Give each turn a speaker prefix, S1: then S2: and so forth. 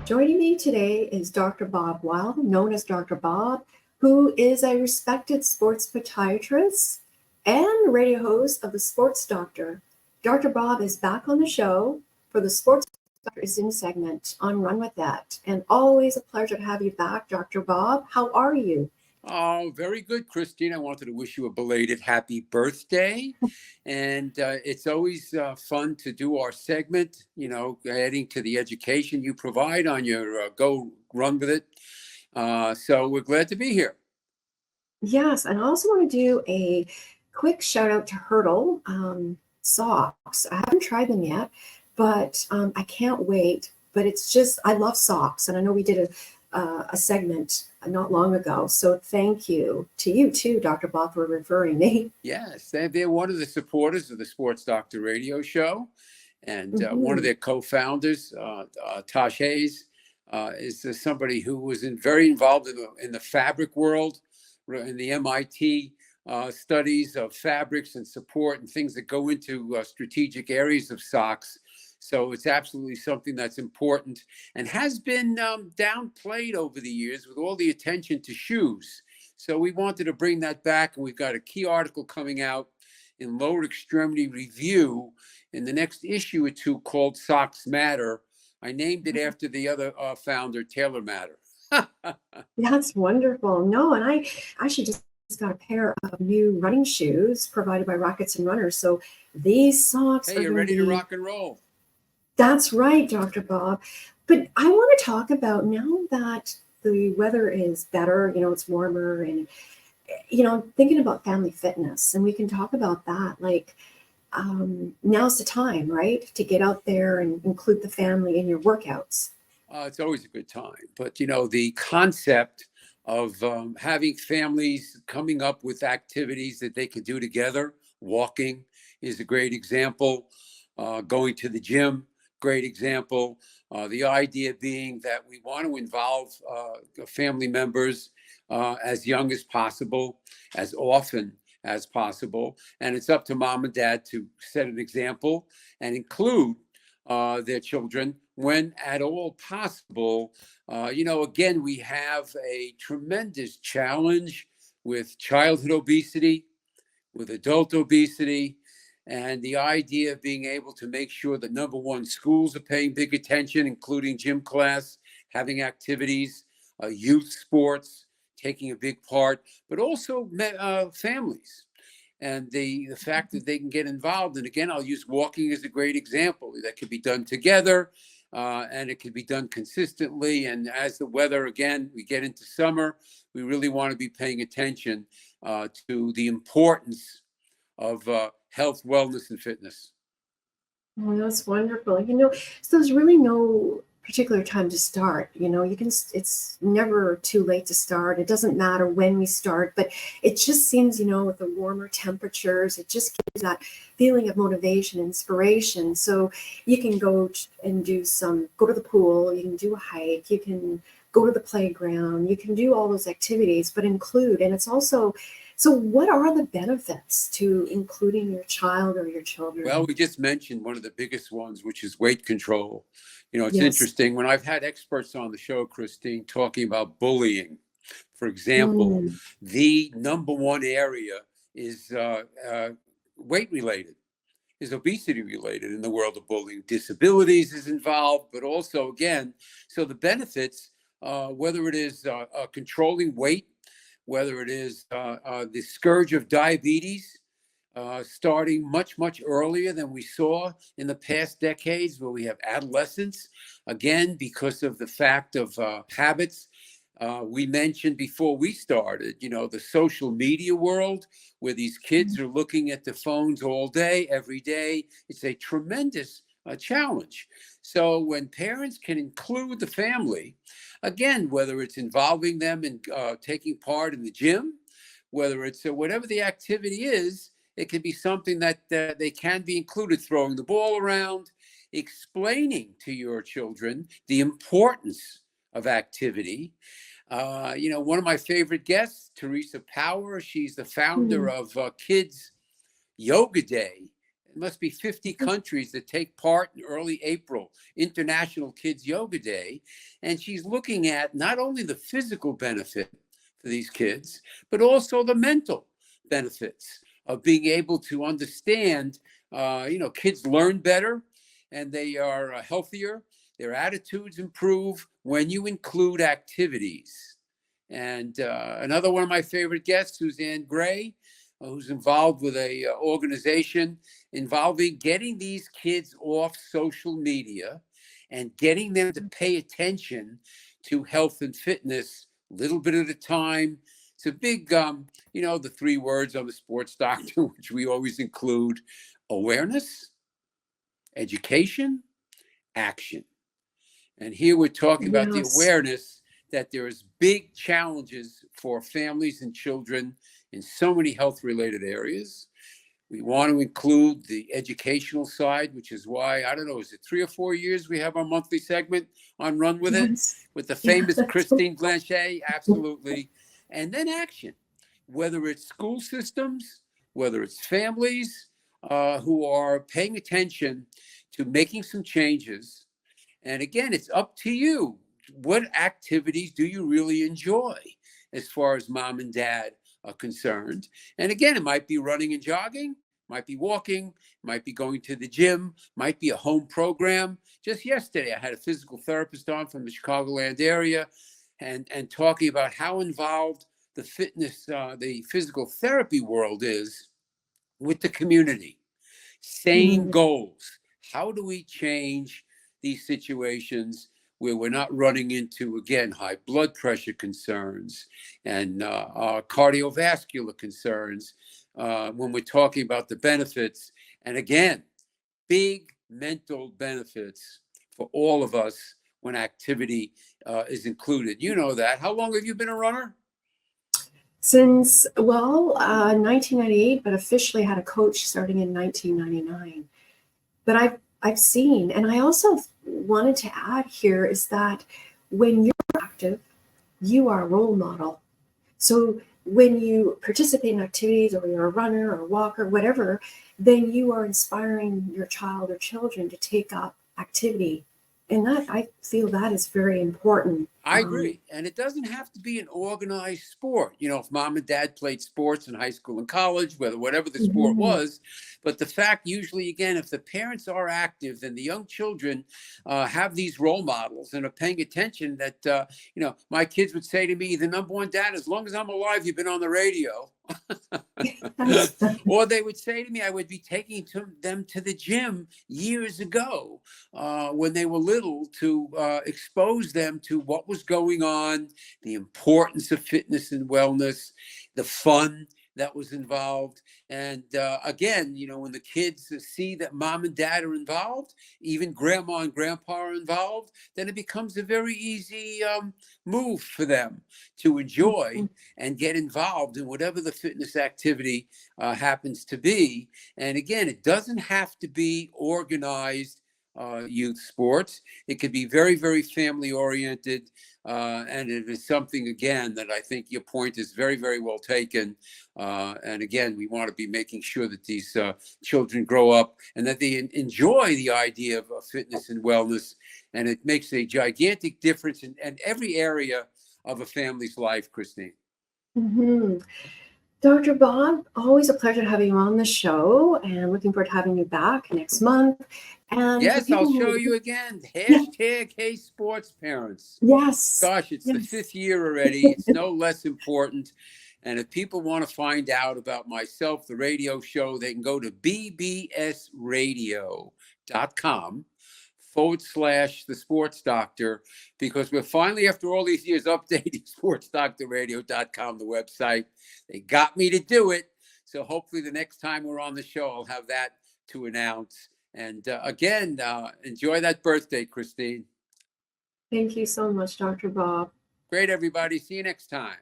S1: Joining me today is Dr. Bob Weil, known as Dr. Bob, who is a respected sports podiatrist and radio host of The Sports Doctor. Dr. Bob is back on the show for the Sports Doctor is in segment on Runwithit. And always a pleasure to have you back, Dr. Bob. How are you?
S2: Oh, very good, Christine. I wanted to wish you a belated happy birthday. And it's always fun to do our segment, adding to the education you provide on your Go Run With It. So we're glad to be here.
S1: Yes, and I also want to do a quick shout out to Hurdle socks. I haven't tried them yet, but I can't wait. But it's just, I love socks. And I know we did a segment not long ago. So thank you to you too, Dr. Bob, for referring me.
S2: Yes, they're one of the supporters of the Sports Doctor radio show. And one of their co-founders, Tosh Hayes, is somebody who was very involved in the fabric world, in the MIT studies of fabrics and support and things that go into strategic areas of socks. So it's absolutely something that's important and has been downplayed over the years with all the attention to shoes. So we wanted to bring that back, and we've got a key article coming out in Lower Extremity Review in the next issue or two called Socks Matter. I named it after the other founder, Taylor Matter.
S1: That's wonderful. No, and I actually just got a pair of new running shoes provided by Rockets and Runners. So these socks
S2: Hey, you're ready to rock and roll.
S1: That's right, Dr. Bob. But I want to talk about now that the weather is better, it's warmer and, thinking about family fitness, and we can talk about that. Like, now's the time, right, to get out there and include the family in your workouts.
S2: It's always a good time. But, the concept of having families coming up with activities that they can do together, walking is a great example, going to the gym, great example. The idea being that we want to involve family members as young as possible, as often as possible. And it's up to mom and dad to set an example and include their children when at all possible. Again, we have a tremendous challenge with childhood obesity, with adult obesity, and the idea of being able to make sure that, number one, schools are paying big attention, including gym class, having activities, youth sports, taking a big part, but also families. And the fact that they can get involved. And again, I'll use walking as a great example. That could be done together, and it could be done consistently. And as the weather, again, we get into summer, we really want to be paying attention to the importance of health, wellness, and fitness.
S1: Oh, that's wonderful. So there's really no particular time to start. It's never too late to start. It doesn't matter when we start, but it just seems, with the warmer temperatures, it just gives that feeling of motivation, inspiration. So you can go and go to the pool, you can do a hike, you can go to the playground, you can do all those activities, but include, and it's also, so what are the benefits to including your child or your children?
S2: Well, we just mentioned one of the biggest ones, which is weight control. It's
S1: Yes.
S2: interesting when I've had experts on the show, Christine, talking about bullying. For example, the number one area is weight related, is obesity related in the world of bullying. Disabilities is involved, but also, again, so the benefits, whether it is controlling weight, whether it is the scourge of diabetes, starting much, much earlier than we saw in the past decades, where we have adolescents, again, because of the fact of habits. We mentioned before we started, the social media world, where these kids are looking at the phones all day, every day. It's a tremendous challenge. So when parents can include the family, again, whether it's involving them in taking part in the gym, whether it's whatever the activity is, it can be something that they can be included, throwing the ball around, explaining to your children the importance of activity. One of my favorite guests, Teresa Power, she's the founder of Kids Yoga Day. must be 50 countries that take part in early April, International Kids Yoga Day. And she's looking at not only the physical benefit for these kids, but also the mental benefits of being able to understand, kids learn better and they are healthier. Their attitudes improve when you include activities. And another one of my favorite guests, Suzanne Gray, who's involved with a organization involving getting these kids off social media and getting them to pay attention to health and fitness a little bit at a time. It's a big, the 3 words on the Sports Doctor, which we always include: awareness, education, action. And here we're talking about the
S1: Yes.
S2: awareness that there's big challenges for families and children in so many health-related areas. We want to include the educational side, which is why, I don't know, is it 3 or 4 years we have our monthly segment on Run With It
S1: Yes.
S2: with the
S1: Yeah,
S2: famous
S1: that's
S2: Christine Blanchet? Absolutely. And then action, whether it's school systems, whether it's families who are paying attention to making some changes. And again, it's up to you. What activities do you really enjoy as far as mom and dad are concerned? And again, it might be running and jogging, might be walking, might be going to the gym, might be a home program. Just yesterday, I had a physical therapist on from the Chicagoland area and talking about how involved the fitness, the physical therapy world is with the community. Same goals. How do we change these situations where we're not running into, again, high blood pressure concerns and cardiovascular concerns when we're talking about the benefits? And again, big mental benefits for all of us when activity is included. You know that. How long have you been a runner?
S1: Since, 1998, but officially had a coach starting in 1999. But I've seen, and I also wanted to add here is that when you're active, you are a role model. So when you participate in activities, or you're a runner or a walker, whatever, then you are inspiring your child or children to take up activity. And that, I feel that is very important.
S2: I agree. And it doesn't have to be an organized sport. If mom and dad played sports in high school and college, whatever the sport was. But the fact, usually, again, if the parents are active, then the young children have these role models and are paying attention that, my kids would say to me, the number one, dad, as long as I'm alive, you've been on the radio. Or they would say to me, I would be taking them to the gym years ago when they were little to expose them to what was going on, the importance of fitness and wellness, the fun that was involved. And again, when the kids see that mom and dad are involved, even grandma and grandpa are involved, then it becomes a very easy move for them to enjoy and get involved in whatever the fitness activity happens to be. And again, it doesn't have to be organized youth sports. It could be very, very family oriented. And it is something, again, that I think your point is very, very well taken. And again, we want to be making sure that these children grow up and that they enjoy the idea of fitness and wellness. And it makes a gigantic difference in every area of a family's life, Christine.
S1: Dr. Bob, always a pleasure having you on the show, and looking forward to having you back next month. And
S2: yes, I'll show you again. Hashtag Hey Sports Parents.
S1: Yes.
S2: Gosh, it's the 5th year already. It's no less important. And if people want to find out about myself, the radio show, they can go to bbsradio.com/the Sports Doctor, because we're finally, after all these years, updating sportsdoctorradio.com, the website. They got me to do it. So hopefully the next time we're on the show, I'll have that to announce. And again, enjoy that birthday, Christine.
S1: Thank you so much, Dr. Bob.
S2: Great, everybody. See you next time.